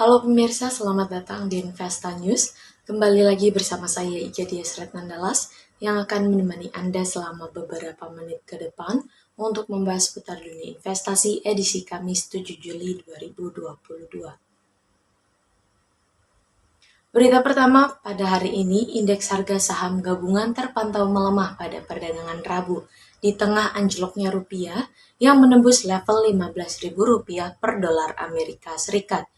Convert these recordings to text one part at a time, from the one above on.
Halo pemirsa, selamat datang di Investa News. Kembali lagi bersama saya Ika Dias Retnandalas yang akan menemani Anda selama beberapa menit ke depan untuk membahas seputar dunia investasi edisi Kamis 7 Juli 2022. Berita pertama, pada hari ini indeks harga saham gabungan terpantau melemah pada perdagangan Rabu di tengah anjloknya rupiah yang menembus level Rp15.000 per dolar Amerika Serikat.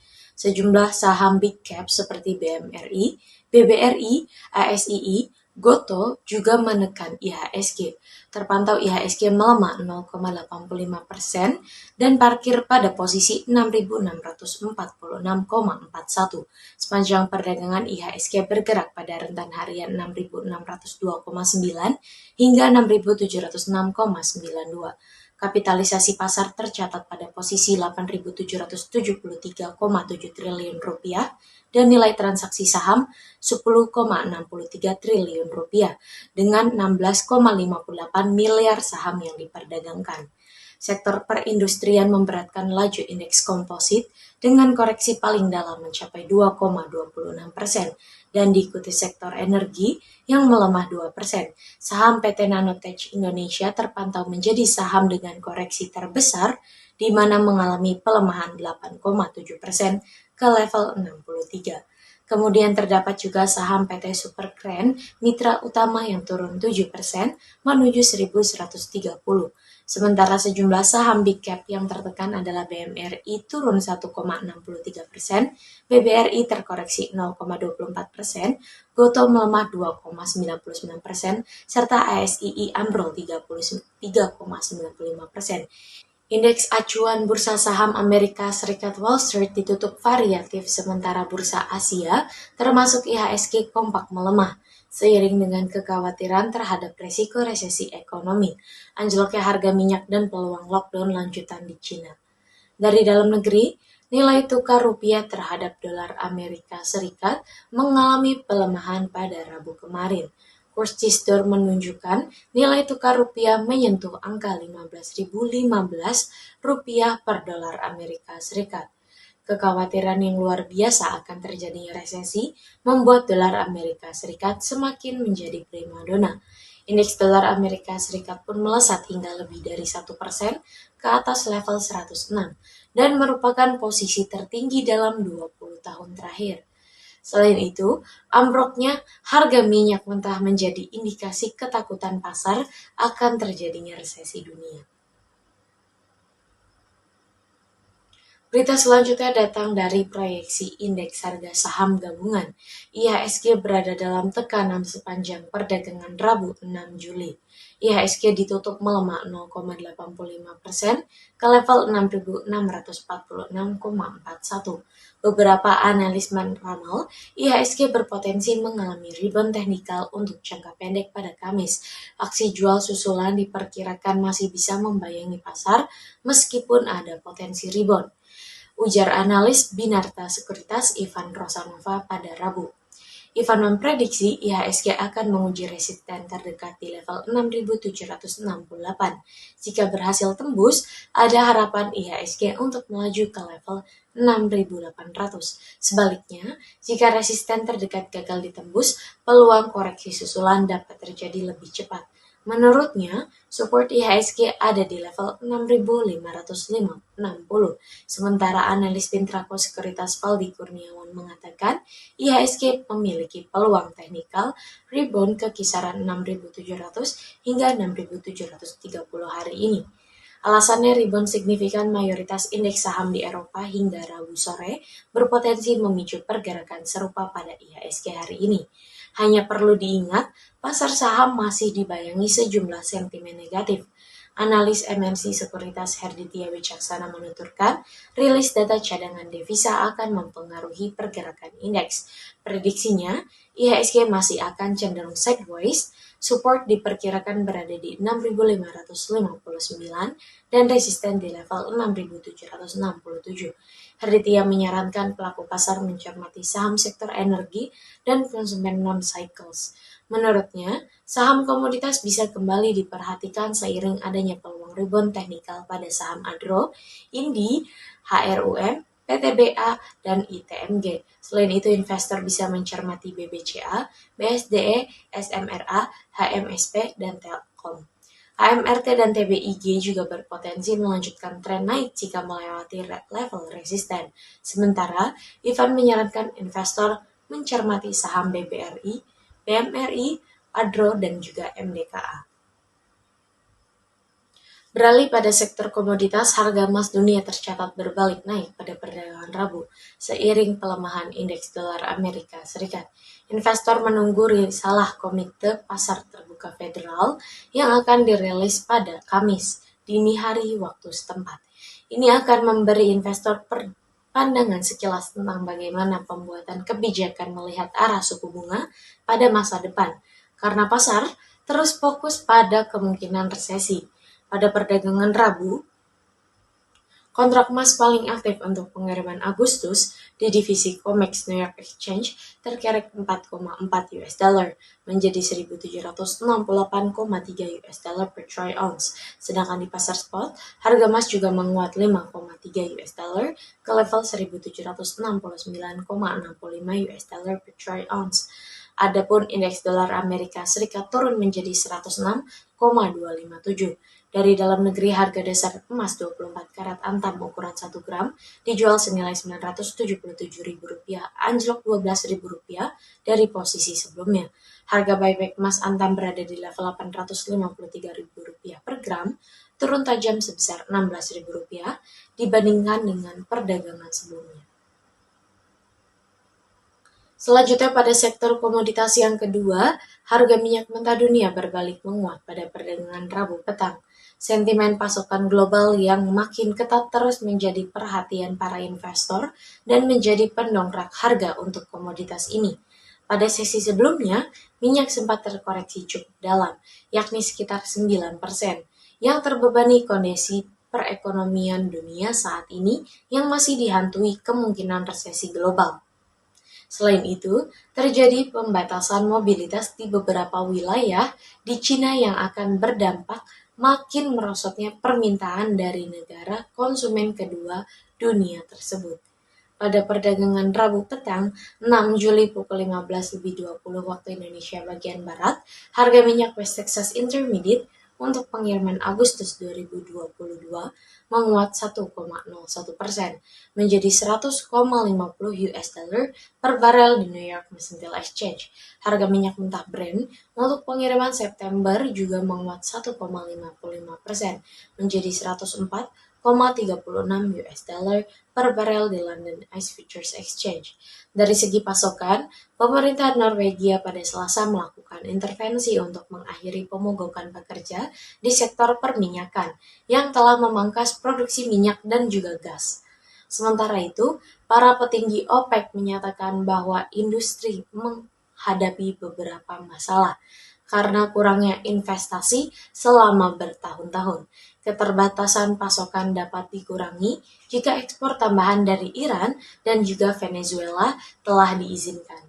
Sejumlah saham big cap seperti BMRI, BBRI, ASII, Goto juga menekan IHSG. Terpantau IHSG melemah 0,85% dan parkir pada posisi 6.646,41. Sepanjang perdagangan IHSG bergerak pada rentan harian 6.602,9 hingga 6.706,92. Kapitalisasi pasar tercatat pada posisi Rp8.773,7 triliun dan nilai transaksi saham Rp10,63 triliun dengan 16,58 miliar saham yang diperdagangkan. Sektor perindustrian memberatkan laju indeks komposit dengan koreksi paling dalam mencapai 2,26% dan diikuti sektor energi yang melemah 2%. Saham PT Nanotech Indonesia terpantau menjadi saham dengan koreksi terbesar di mana mengalami pelemahan 8,7% ke level 63. Kemudian terdapat juga saham PT Superkren Mitra Utama yang turun 7% menuju 1.130. Sementara sejumlah saham big cap yang tertekan adalah BMRI turun 1,63%, BBRI terkoreksi 0,24%, Goto melemah 2,99%, serta ASII ambrol 3,95%. Indeks acuan bursa saham Amerika Serikat Wall Street ditutup variatif sementara bursa Asia, termasuk IHSG kompak melemah, seiring dengan kekhawatiran terhadap resiko resesi ekonomi, anjloknya harga minyak dan peluang lockdown lanjutan di Cina. Dari dalam negeri, nilai tukar rupiah terhadap dolar Amerika Serikat mengalami pelemahan pada Rabu kemarin. Kurs Cisdor menunjukkan nilai tukar rupiah menyentuh angka Rp15.015 per dolar Amerika Serikat. Kekhawatiran yang luar biasa akan terjadinya resesi membuat dolar Amerika Serikat semakin menjadi primadona. Indeks dolar Amerika Serikat pun melesat hingga lebih dari 1% ke atas level 106 dan merupakan posisi tertinggi dalam 20 tahun terakhir. Selain itu, ambruknya harga minyak mentah menjadi indikasi ketakutan pasar akan terjadinya resesi dunia. Berita selanjutnya datang dari proyeksi indeks harga saham gabungan. IHSG berada dalam tekanan sepanjang perdagangan Rabu 6 Juli. IHSG ditutup melemah 0,85% ke level 6.646,41. Beberapa analis meramal IHSG berpotensi mengalami rebound teknikal untuk jangka pendek pada Kamis. Aksi jual susulan diperkirakan masih bisa membayangi pasar meskipun ada potensi rebound, ujar analis Binarta Sekuritas Ivan Rosanova pada Rabu. Ivan memprediksi IHSG akan menguji resisten terdekat di level 6.768. Jika berhasil tembus, ada harapan IHSG untuk melaju ke level 6.800. Sebaliknya, jika resisten terdekat gagal ditembus, peluang koreksi susulan dapat terjadi lebih cepat. Menurutnya, support IHSG ada di level 6.560. Sementara analis Pintraco Sekuritas Valdi Kurniawan mengatakan IHSG memiliki peluang teknikal rebound ke kisaran 6.700 hingga 6.730 hari ini. Alasannya rebound signifikan mayoritas indeks saham di Eropa hingga Rabu sore berpotensi memicu pergerakan serupa pada IHSG hari ini. Hanya perlu diingat, pasar saham masih dibayangi sejumlah sentimen negatif. Analis MNC Sekuritas Herditya Wicaksana menuturkan, rilis data cadangan devisa akan mempengaruhi pergerakan indeks. Prediksinya, IHSG masih akan cenderung sideways, support diperkirakan berada di 6.559 dan resisten di level 6.767. Herditya menyarankan pelaku pasar mencermati saham sektor energi dan konsumen non-cycles. Menurutnya, saham komoditas bisa kembali diperhatikan seiring adanya peluang rebound teknikal pada saham agro, Indi, HRUM, PTBA, dan ITMG. Selain itu, investor bisa mencermati BBCA, BSDE, SMRA, HMSP, dan Telkom. HMRT dan TBIG juga berpotensi melanjutkan tren naik jika melewati level resisten. Sementara, Ivan menyarankan investor mencermati saham BBRI, BMRI, Adro, dan juga MDKA. Beralih pada sektor komoditas, harga emas dunia tercatat berbalik naik pada perdagangan Rabu, seiring pelemahan indeks dolar Amerika Serikat. Investor menunggu risalah Komite Pasar Terbuka Federal yang akan dirilis pada Kamis, dini hari waktu setempat. Ini akan memberi investor pandangan sekilas tentang bagaimana pembuatan kebijakan melihat arah suku bunga pada masa depan, karena pasar terus fokus pada kemungkinan resesi. Pada perdagangan Rabu, kontrak emas paling aktif untuk pengiriman Agustus di divisi COMEX New York Exchange terkerek 4,4 US dollar menjadi 1.768,3 US dollar per troy ounce. Sedangkan di pasar spot, harga emas juga menguat 5,3 US dollar ke level 1.769,65 US dollar per troy ounce. Adapun indeks dolar Amerika Serikat turun menjadi 106,257. Dari dalam negeri, harga dasar emas 24 karat antam ukuran 1 gram dijual senilai Rp977.000, anjlok Rp12.000 dari posisi sebelumnya. Harga buyback emas antam berada di level Rp853.000 per gram, turun tajam sebesar Rp16.000 dibandingkan dengan perdagangan sebelumnya. Selanjutnya pada sektor komoditas yang kedua, harga minyak mentah dunia berbalik menguat pada perdagangan Rabu petang. Sentimen pasokan global yang makin ketat terus menjadi perhatian para investor dan menjadi pendongkrak harga untuk komoditas ini. Pada sesi sebelumnya, minyak sempat terkoreksi cukup dalam, yakni sekitar 9%, yang terbebani kondisi perekonomian dunia saat ini yang masih dihantui kemungkinan resesi global. Selain itu, terjadi pembatasan mobilitas di beberapa wilayah di Cina yang akan berdampak makin merosotnya permintaan dari negara konsumen kedua dunia tersebut. Pada perdagangan Rabu petang, 6 Juli pukul 15.20 waktu Indonesia bagian Barat, harga minyak West Texas Intermediate untuk pengiriman Agustus 2022 menguat 1,01% menjadi 100,50 US dollar per barel di New York Mercantile Exchange. Harga minyak mentah Brent untuk pengiriman September juga menguat 1,55% menjadi 104,36 US dollar per barel di London Ice Futures Exchange. Dari segi pasokan, pemerintah Norwegia pada Selasa melakukan intervensi untuk mengakhiri pemogokan pekerja di sektor perminyakan yang telah memangkas produksi minyak dan juga gas. Sementara itu, para petinggi OPEC menyatakan bahwa industri menghadapi beberapa masalah karena kurangnya investasi selama bertahun-tahun. Keterbatasan pasokan dapat dikurangi jika ekspor tambahan dari Iran dan juga Venezuela telah diizinkan.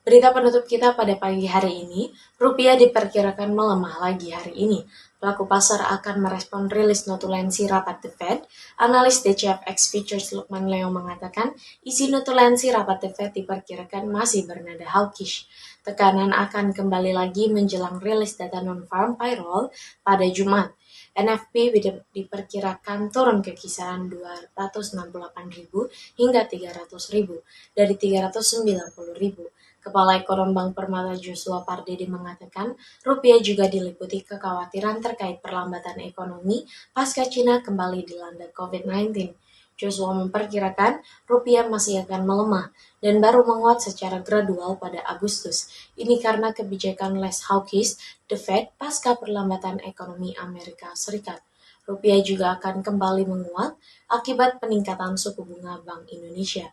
Berita penutup kita pada pagi hari ini, rupiah diperkirakan melemah lagi hari ini. Pelaku pasar akan merespon rilis notulensi rapat The Fed. Analis DCFX Futures Lukman Leo mengatakan, isi notulensi rapat The Fed diperkirakan masih bernada hawkish. Tekanan akan kembali lagi menjelang rilis data non-farm payroll pada Jumat. NFP diperkirakan turun ke kisaran 268.000 hingga 300.000 dari 390.000. Kepala Ekonom Bank Permata Joshua Pardede mengatakan, rupiah juga diliputi kekhawatiran terkait perlambatan ekonomi pasca Cina kembali dilanda COVID-19. Joshua memperkirakan rupiah masih akan melemah dan baru menguat secara gradual pada Agustus. Ini karena kebijakan less hawkish The Fed pasca perlambatan ekonomi Amerika Serikat. Rupiah juga akan kembali menguat akibat peningkatan suku bunga Bank Indonesia.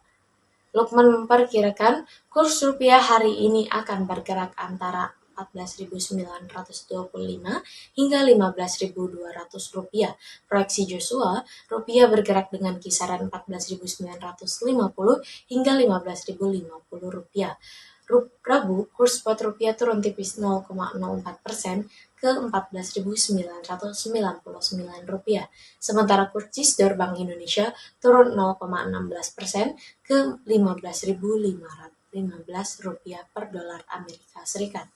Lukman memperkirakan kurs rupiah hari ini akan bergerak antara 14.925 hingga 15.200 rupiah. Proyeksi Joshua, rupiah bergerak dengan kisaran 14.950 hingga 15.050 rupiah. Rabu, kurs spot rupiah turun tipis 0,04% ke Rp14.999. Sementara kursus Bank Indonesia turun 0,16% ke Rp15.515 per dolar Amerika Serikat.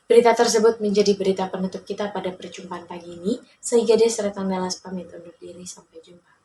Berita tersebut menjadi berita penutup kita pada perjumpaan pagi ini. Saya Gades Retanggalas pamit undur diri. Sampai jumpa.